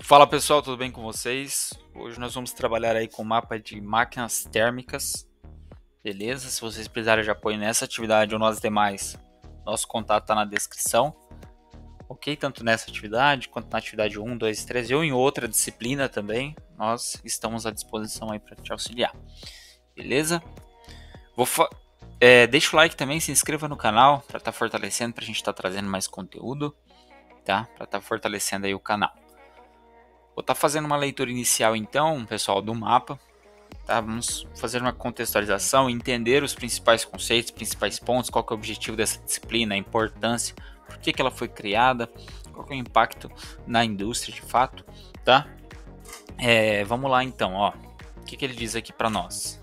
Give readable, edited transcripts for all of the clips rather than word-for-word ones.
Fala pessoal, tudo bem com vocês? Hoje nós vamos trabalhar aí com o mapa de máquinas térmicas, beleza? Se vocês precisarem de apoio nessa atividade ou nas demais, nosso contato está na descrição, ok? Tanto nessa atividade quanto na atividade 1, 2 e 3 ou em outra disciplina também, nós estamos à disposição aí para te auxiliar, beleza? Deixa o like também, se inscreva no canal para estar fortalecendo, para a gente estar trazendo mais conteúdo, tá? Para estar fortalecendo aí o canal. Vou estar fazendo uma leitura inicial então, pessoal, do mapa. Tá? Vamos fazer uma contextualização, entender os principais conceitos, principais pontos, qual que é o objetivo dessa disciplina, a importância, por que ela foi criada, qual que é o impacto na indústria de fato. Tá? Vamos lá então, ó. O que ele diz aqui para nós?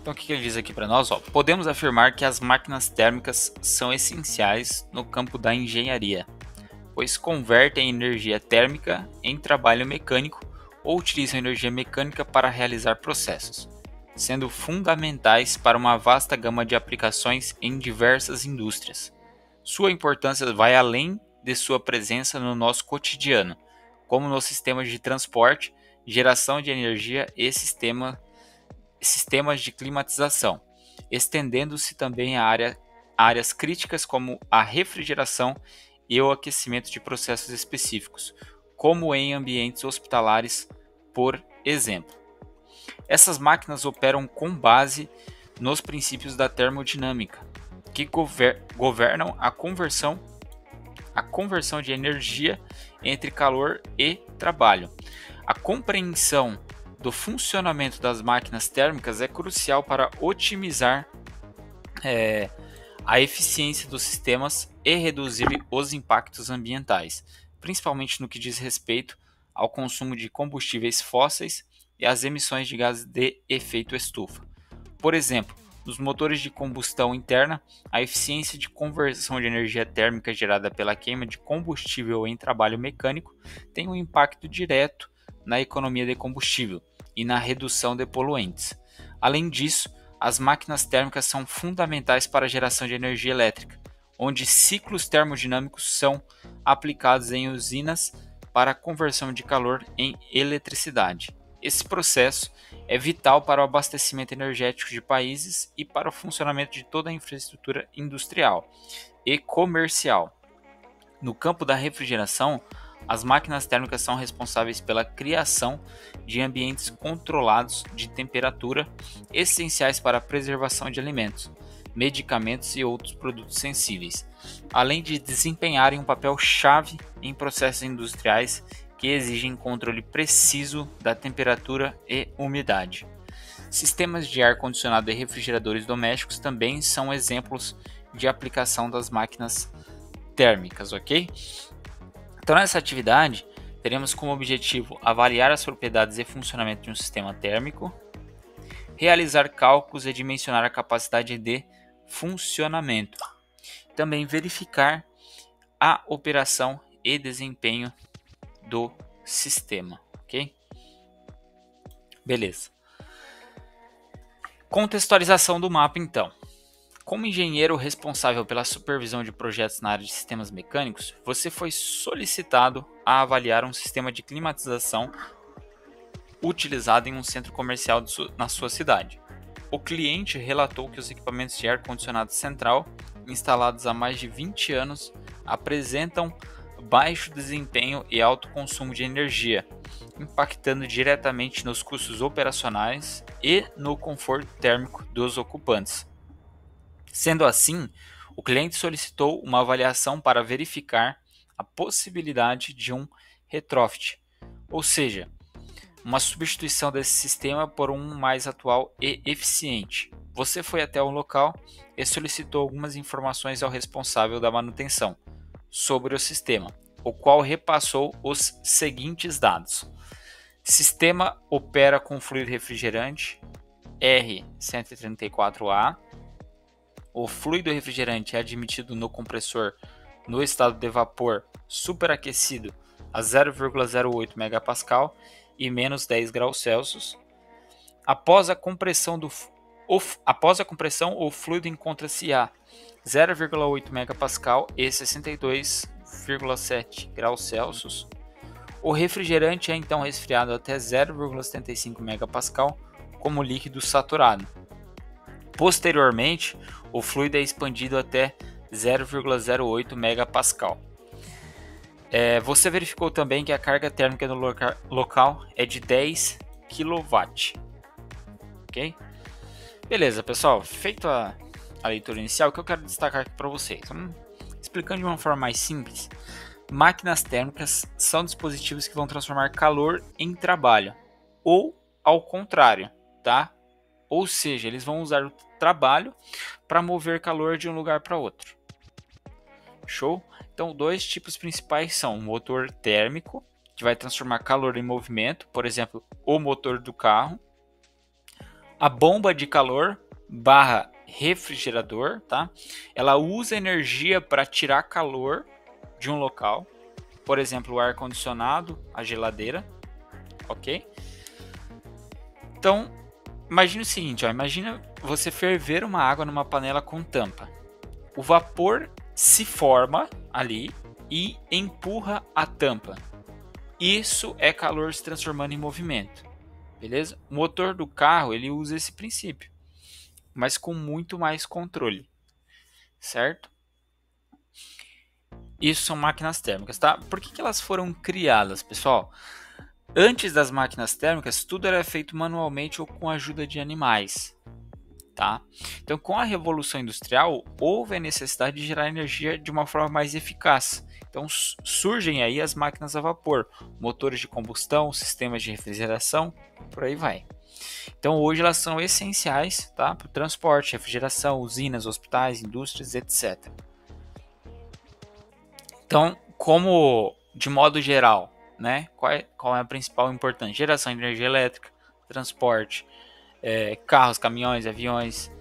Então o que ele diz aqui para nós? Ó, podemos afirmar que as máquinas térmicas são essenciais no campo da engenharia, pois convertem energia térmica em trabalho mecânico ou utilizam energia mecânica para realizar processos, sendo fundamentais para uma vasta gama de aplicações em diversas indústrias. Sua importância vai além de sua presença no nosso cotidiano, como nos sistemas de transporte, geração de energia e sistemas de climatização, estendendo-se também a áreas críticas como a refrigeração e o aquecimento de processos específicos, como em ambientes hospitalares, por exemplo. Essas máquinas operam com base nos princípios da termodinâmica, que governam a conversão de energia entre calor e trabalho. A compreensão do funcionamento das máquinas térmicas é crucial para otimizar a eficiência dos sistemas e reduzir os impactos ambientais, principalmente no que diz respeito ao consumo de combustíveis fósseis e às emissões de gases de efeito estufa. Por exemplo, nos motores de combustão interna, a eficiência de conversão de energia térmica gerada pela queima de combustível em trabalho mecânico tem um impacto direto na economia de combustível e na redução de poluentes. Além disso, as máquinas térmicas são fundamentais para a geração de energia elétrica, onde ciclos termodinâmicos são aplicados em usinas para a conversão de calor em eletricidade. Esse processo é vital para o abastecimento energético de países e para o funcionamento de toda a infraestrutura industrial e comercial. No campo da refrigeração, as máquinas térmicas são responsáveis pela criação de ambientes controlados de temperatura, essenciais para a preservação de alimentos, medicamentos e outros produtos sensíveis, além de desempenharem um papel chave em processos industriais que exigem controle preciso da temperatura e umidade. Sistemas de ar-condicionado e refrigeradores domésticos também são exemplos de aplicação das máquinas térmicas, ok? Então, nessa atividade, teremos como objetivo avaliar as propriedades e funcionamento de um sistema térmico, realizar cálculos e dimensionar a capacidade de funcionamento, também verificar a operação e desempenho do sistema, ok? Beleza. Contextualização do mapa, então. Como engenheiro responsável pela supervisão de projetos na área de sistemas mecânicos, você foi solicitado a avaliar um sistema de climatização utilizado em um centro comercial na sua cidade. O cliente relatou que os equipamentos de ar-condicionado central, instalados há mais de 20 anos, apresentam baixo desempenho e alto consumo de energia, impactando diretamente nos custos operacionais e no conforto térmico dos ocupantes. Sendo assim, o cliente solicitou uma avaliação para verificar a possibilidade de um retrofit, ou seja, uma substituição desse sistema por um mais atual e eficiente. Você foi até o local e solicitou algumas informações ao responsável da manutenção sobre o sistema, o qual repassou os seguintes dados: sistema opera com fluido refrigerante R134A. O fluido refrigerante é admitido no compressor no estado de vapor superaquecido a 0,08 MPa e menos 10 graus Celsius. Após a compressão, o fluido encontra-se a 0,8 MPa e 62 0,7 graus Celsius. O refrigerante é então resfriado até 0,75 megapascal como líquido saturado. Posteriormente, o fluido é expandido até 0,08 megapascal. Você verificou também que a carga térmica no local é de 10 kW. Ok? Beleza, pessoal. Feito a leitura inicial, o que eu quero destacar aqui para vocês? Explicando de uma forma mais simples, máquinas térmicas são dispositivos que vão transformar calor em trabalho, ou ao contrário, tá? Ou seja, eles vão usar o trabalho para mover calor de um lugar para outro. Show? Então, dois tipos principais são o motor térmico, que vai transformar calor em movimento, por exemplo, o motor do carro, a bomba de calor barra refrigerador, tá? Ela usa energia para tirar calor de um local, por exemplo, o ar-condicionado, a geladeira, ok? Então, imagine o seguinte, imagina você ferver uma água numa panela com tampa. O vapor se forma ali e empurra a tampa. Isso é calor se transformando em movimento, beleza? O motor do carro ele usa esse princípio, mas com muito mais controle, certo? Isso são máquinas térmicas, tá? Por que elas foram criadas, pessoal? Antes das máquinas térmicas, tudo era feito manualmente ou com a ajuda de animais, tá? Então, com a Revolução Industrial, houve a necessidade de gerar energia de uma forma mais eficaz. Então, surgem aí as máquinas a vapor, motores de combustão, sistemas de refrigeração, por aí vai. Então, hoje elas são essenciais, tá? Para o transporte, refrigeração, usinas, hospitais, indústrias, etc. Então, como de modo geral, né? Qual é a principal importância? Geração de energia elétrica, transporte, carros, caminhões, aviões,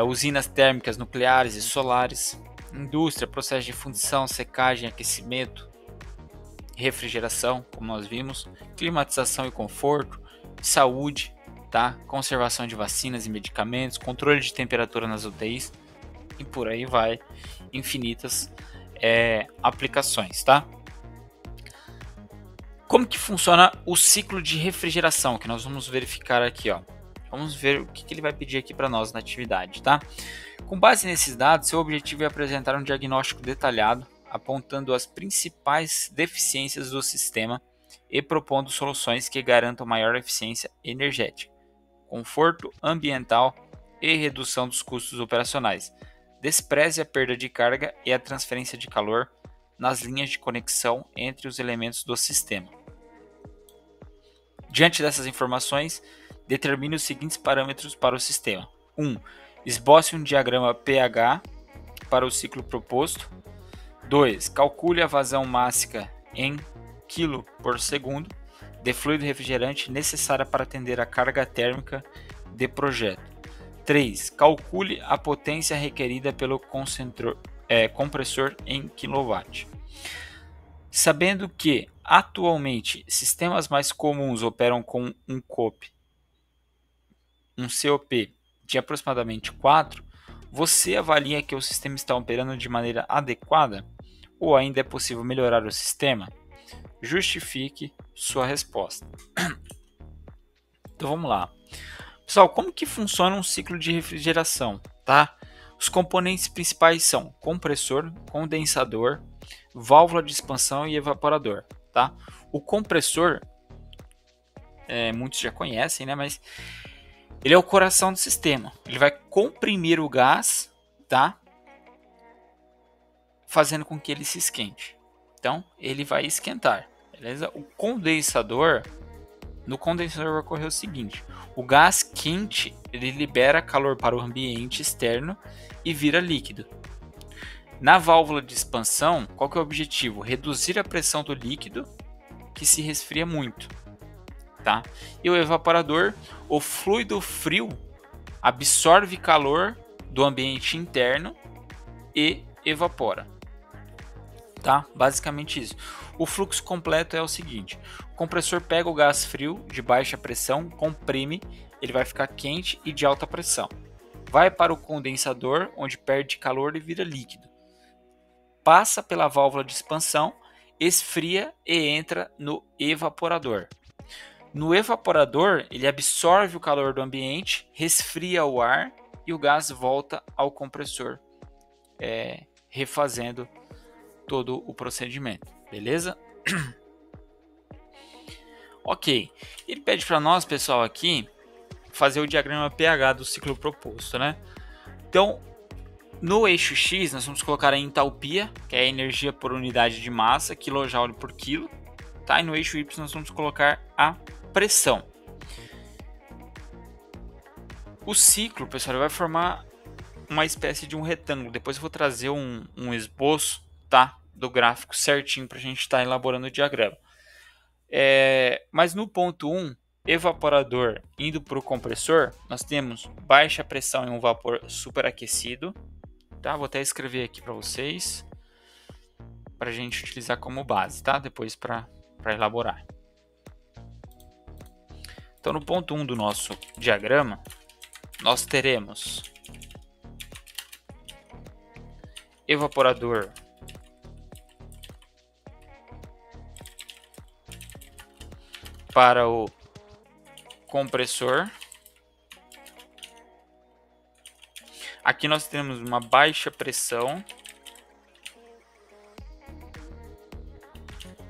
usinas térmicas nucleares e solares, indústria, processo de fundição, secagem, aquecimento, refrigeração, como nós vimos, climatização e conforto, saúde, tá? Conservação de vacinas e medicamentos, controle de temperatura nas UTIs e por aí vai, infinitas aplicações, tá? Como que funciona o ciclo de refrigeração, que nós vamos verificar aqui, ó. Vamos ver o que ele vai pedir aqui para nós na atividade, tá? Com base nesses dados, seu objetivo é apresentar um diagnóstico detalhado, apontando as principais deficiências do sistema e propondo soluções que garantam maior eficiência energética, conforto ambiental e redução dos custos operacionais. Despreze a perda de carga e a transferência de calor nas linhas de conexão entre os elementos do sistema. Diante dessas informações, determine os seguintes parâmetros para o sistema. 1. Esboce um diagrama pH para o ciclo proposto. 2. Calcule a vazão máxima em kg por segundo de fluido refrigerante necessária para atender a carga térmica de projeto. 3. Calcule a potência requerida pelo compressor em kW. Sabendo que, atualmente, sistemas mais comuns operam com um COP de aproximadamente 4, você avalia que o sistema está operando de maneira adequada ou ainda é possível melhorar o sistema? Justifique sua resposta. Então vamos lá. Pessoal, como que funciona um ciclo de refrigeração, tá? Os componentes principais são compressor, condensador, válvula de expansão e evaporador, tá? O compressor, muitos já conhecem, né? Mas ele é o coração do sistema. Ele vai comprimir o gás, tá? Fazendo com que ele se esquente. Então, ele vai esquentar, beleza? O condensador, no condensador vai ocorrer o seguinte: o gás quente ele libera calor para o ambiente externo e vira líquido. Na válvula de expansão, qual que é o objetivo? Reduzir a pressão do líquido que se resfria muito, tá? E o evaporador, o fluido frio absorve calor do ambiente interno e evapora, tá? Basicamente isso. O fluxo completo é o seguinte: o compressor pega o gás frio de baixa pressão, comprime, ele vai ficar quente e de alta pressão. Vai para o condensador, onde perde calor e vira líquido. passa pela válvula de expansão, esfria e entra no evaporador. No evaporador, ele absorve o calor do ambiente, resfria o ar e o gás volta ao compressor, refazendo todo o procedimento, beleza? Ok, ele pede para nós, pessoal, aqui fazer o diagrama pH do ciclo proposto, né? Então, no eixo X, nós vamos colocar a entalpia, que é a energia por unidade de massa, kJ por quilo, tá? E no eixo Y, nós vamos colocar a pressão. O ciclo, pessoal, vai formar uma espécie de um retângulo. Depois eu vou trazer um esboço, tá, do gráfico certinho para a gente estar elaborando o diagrama. Mas no ponto 1, evaporador indo para o compressor, nós temos baixa pressão em um vapor superaquecido. Tá? Vou até escrever aqui para vocês, para a gente utilizar como base, tá? Depois para elaborar. Então, no ponto 1 do nosso diagrama, nós teremos evaporador para o compressor. Aqui nós temos uma baixa pressão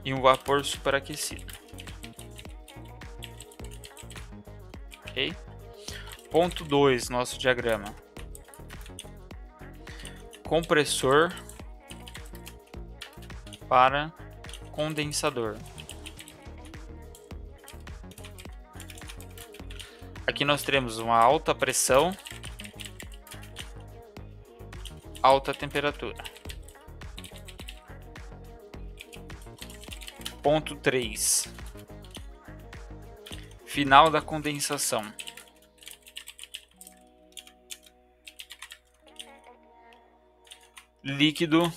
e um vapor superaquecido. Ok? Ponto 2, nosso diagrama. Compressor para condensador. Aqui nós teremos uma alta pressão, alta temperatura. Ponto 3. Final da condensação. Líquido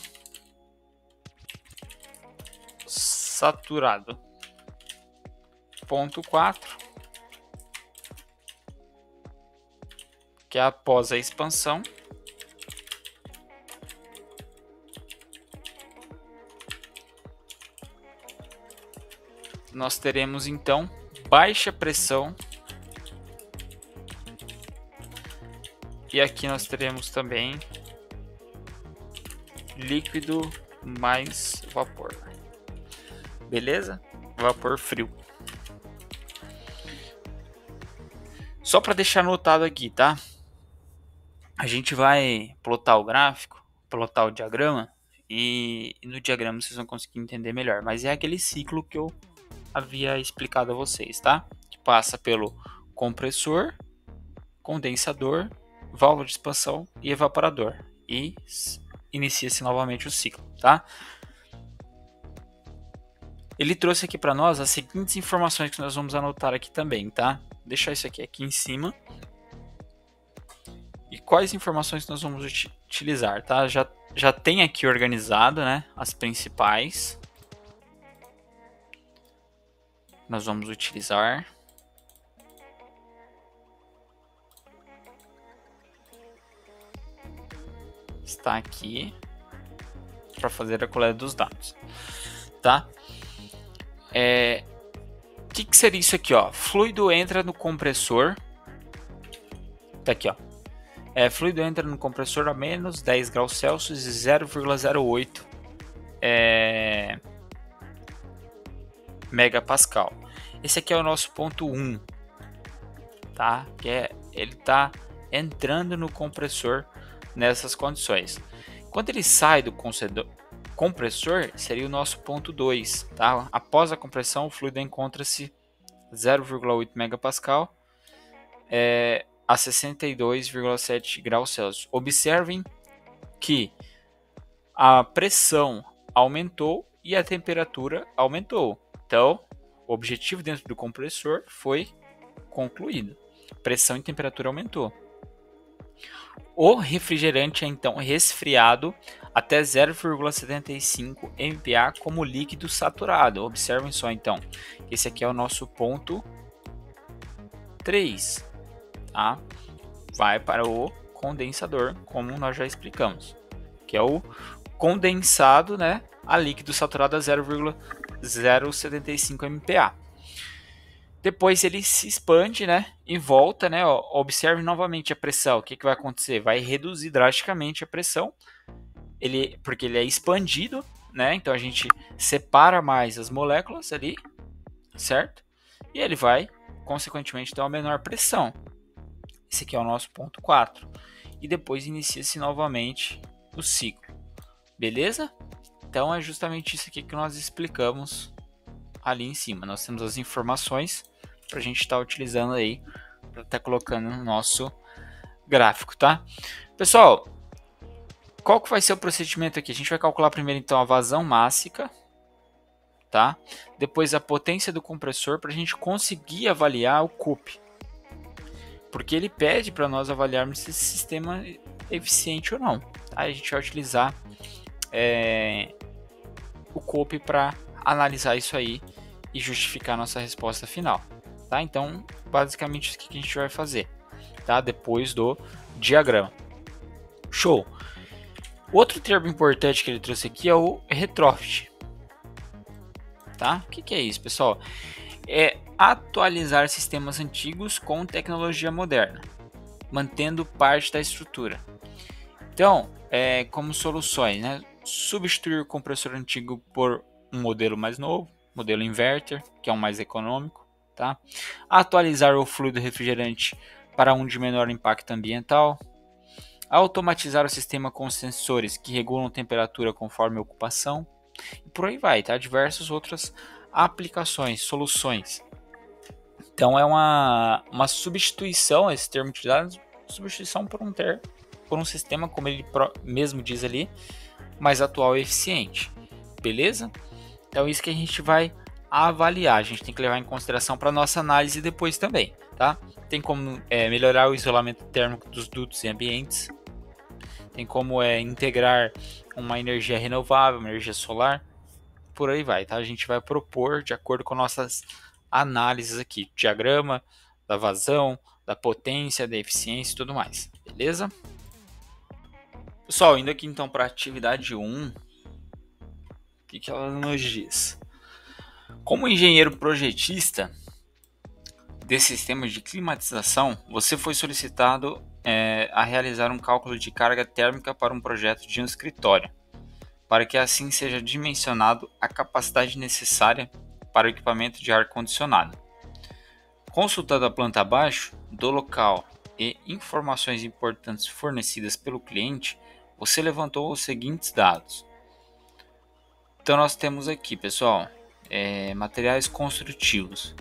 saturado. Ponto 4. Que é após a expansão. Nós teremos então baixa pressão. E aqui nós teremos também líquido mais vapor. Beleza? Vapor frio. Só para deixar anotado aqui, tá? A gente vai plotar o gráfico, plotar o diagrama, e no diagrama vocês vão conseguir entender melhor. Mas é aquele ciclo que eu havia explicado a vocês, tá? Que passa pelo compressor, condensador, válvula de expansão e evaporador. E inicia-se novamente o ciclo, tá? Ele trouxe aqui para nós as seguintes informações que nós vamos anotar aqui também, tá? Vou deixar isso aqui em cima. E quais informações nós vamos utilizar, tá? Já tem aqui organizado, né? As principais. Nós vamos utilizar. Está aqui para fazer a coleta dos dados, tá? Que seria isso aqui, ó? Fluido entra no compressor. Tá aqui, ó. Fluido entra no compressor a menos 10 graus Celsius e 0,08 megapascal. Esse aqui é o nosso ponto 1, tá? Ele tá entrando no compressor nessas condições. Quando ele sai do compressor, seria o nosso ponto 2, tá? Após a compressão, o fluido encontra-se 0,8 megapascal a 62,7 graus Celsius. Observem que a pressão aumentou e a temperatura aumentou. Então, o objetivo dentro do compressor foi concluído. Pressão e temperatura aumentou. O refrigerante é então resfriado até 0,75 MPa como líquido saturado. Observem só então, esse aqui é o nosso ponto 3, tá? Vai para o condensador, como nós já explicamos, que é o condensado, né, a líquido saturado a 0,075 MPa. Depois ele se expande, né, e volta, né, ó, observe novamente a pressão. O que vai acontecer? Vai reduzir drasticamente a pressão, porque ele é expandido, né, então a gente separa mais as moléculas ali, certo? E ele vai, consequentemente, ter uma menor pressão. Esse aqui é o nosso ponto 4. E depois inicia-se novamente o ciclo. Beleza? Então é justamente isso aqui que nós explicamos ali em cima. Nós temos as informações para a gente estar utilizando aí, para estar colocando no nosso gráfico, tá? Pessoal, qual que vai ser o procedimento aqui? A gente vai calcular primeiro então a vazão mássica, tá? Depois a potência do compressor para a gente conseguir avaliar o CUP. Porque ele pede para nós avaliarmos se esse sistema é eficiente ou não. Tá? A gente vai utilizar o CUP para analisar isso aí e justificar a nossa resposta final. Tá? Então, basicamente isso que a gente vai fazer, tá? Depois do diagrama. Show! Outro termo importante que ele trouxe aqui é o retrofit. Tá? O que é isso, pessoal? É atualizar sistemas antigos com tecnologia moderna, mantendo parte da estrutura. Então, como soluções, né? Substituir o compressor antigo por um modelo mais novo, modelo inverter, que é um mais econômico. Tá? Atualizar o fluido refrigerante para um de menor impacto ambiental. Automatizar o sistema com sensores que regulam a temperatura conforme a ocupação. E por aí vai, tá? Diversas outras aplicações, soluções. Então é uma substituição, esse termo utilizado, substituição por um sistema, como ele mesmo diz ali, mais atual e eficiente. Beleza? Então isso que a gente vai avaliar, a gente tem que levar em consideração para nossa análise depois também, tá? Tem como melhorar o isolamento térmico dos dutos e ambientes, tem como integrar uma energia renovável, uma energia solar, por aí vai, tá? A gente vai propor de acordo com nossas análises aqui, diagrama da vazão, da potência, da eficiência e tudo mais, beleza? Pessoal, indo aqui então para a atividade 1, o que ela nos diz? Como engenheiro projetista de sistemas de climatização, você foi solicitado a realizar um cálculo de carga térmica para um projeto de um escritório, para que assim seja dimensionado a capacidade necessária para o equipamento de ar-condicionado. Consultando a planta abaixo do local e informações importantes fornecidas pelo cliente, você levantou os seguintes dados. Então nós temos aqui, pessoal, materiais construtivos.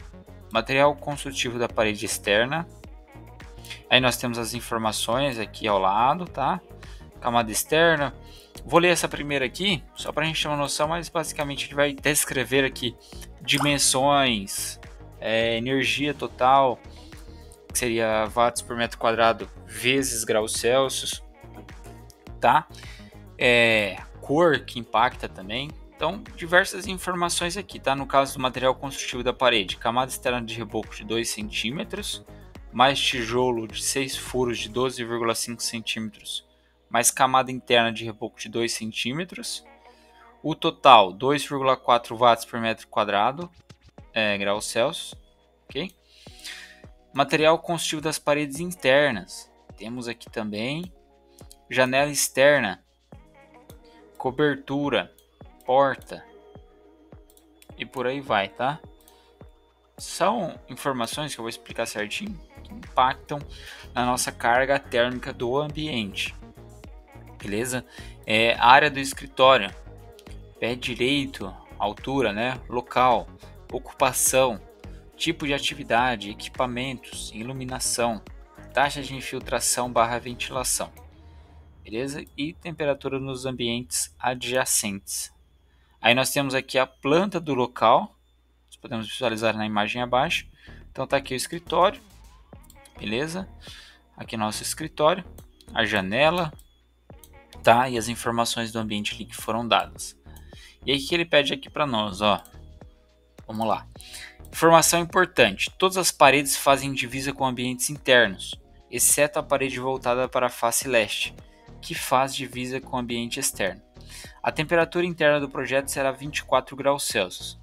Material construtivo da parede externa. Aí nós temos as informações aqui ao lado, tá? Camada externa. Vou ler essa primeira aqui, só para a gente ter uma noção, mas basicamente a gente vai descrever aqui dimensões, energia total, que seria watts por metro quadrado vezes graus Celsius, tá? Cor que impacta também. Então, diversas informações aqui, tá? No caso do material construtivo da parede, camada externa de reboco de 2 cm, mais tijolo de 6 furos de 12,5 cm, mais camada interna de reboco de 2 cm. O total, 2,4 watts por metro quadrado, graus Celsius, ok? Material construtivo das paredes internas, temos aqui também janela externa, cobertura, porta e por aí vai, tá? São informações que eu vou explicar certinho que impactam na nossa carga térmica do ambiente, beleza? A área do escritório, pé direito, altura, né? Local, ocupação, tipo de atividade, equipamentos, iluminação, taxa de infiltração / ventilação, beleza? E temperatura nos ambientes adjacentes. Aí nós temos aqui a planta do local, nós podemos visualizar na imagem abaixo. Então tá aqui o escritório, beleza? Aqui nosso escritório, a janela, tá? E as informações do ambiente ali que foram dadas. E aí o que ele pede aqui para nós, ó? Vamos lá. Informação importante: todas as paredes fazem divisa com ambientes internos, exceto a parede voltada para a face leste, que faz divisa com o ambiente externo. A temperatura interna do projeto será 24 graus Celsius.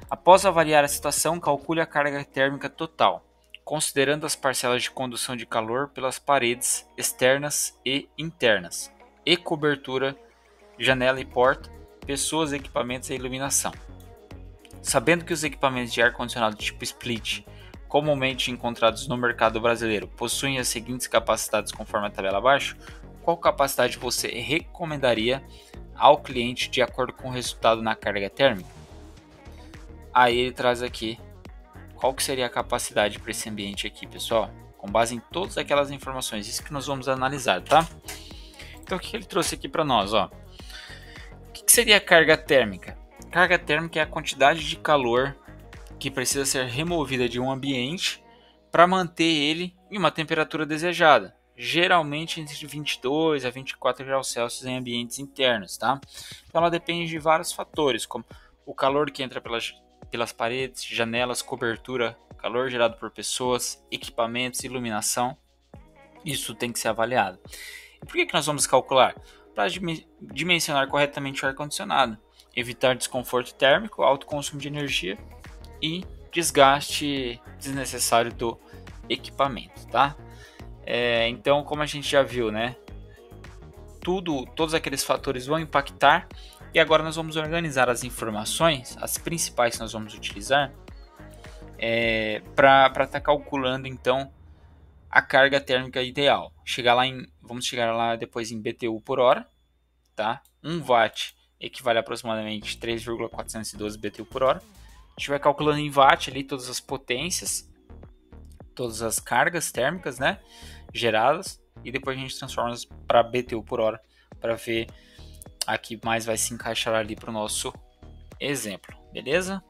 Após avaliar a situação, calcule a carga térmica total, considerando as parcelas de condução de calor pelas paredes externas e internas, e cobertura, janela e porta, pessoas, equipamentos e iluminação. Sabendo que os equipamentos de ar-condicionado tipo split, comumente encontrados no mercado brasileiro, possuem as seguintes capacidades conforme a tabela abaixo, qual capacidade você recomendaria ao cliente de acordo com o resultado na carga térmica? Aí ele traz aqui qual que seria a capacidade para esse ambiente aqui, pessoal, com base em todas aquelas informações, isso que nós vamos analisar, tá? Então o que ele trouxe aqui para nós, ó? O que seria a carga térmica? Carga térmica é a quantidade de calor que precisa ser removida de um ambiente para manter ele em uma temperatura desejada, geralmente entre 22 a 24 graus Celsius em ambientes internos, tá? Então ela depende de vários fatores, como o calor que entra pelas paredes, janelas, cobertura, calor gerado por pessoas, equipamentos, iluminação. Isso tem que ser avaliado. E por que nós vamos calcular? Para dimensionar corretamente o ar-condicionado, evitar desconforto térmico, alto consumo de energia e desgaste desnecessário do equipamento, tá? Então, como a gente já viu, né? Todos aqueles fatores vão impactar. E agora nós vamos organizar as informações, as principais que nós vamos utilizar, para estar calculando então a carga térmica ideal. Vamos chegar lá depois em BTU por hora, tá? 1 watt equivale a aproximadamente 3,412 BTU por hora. A gente vai calculando em watt ali todas as potências, todas as cargas térmicas, né, geradas, e depois a gente transforma para BTU por hora para ver a que mais vai se encaixar ali para o nosso exemplo, beleza?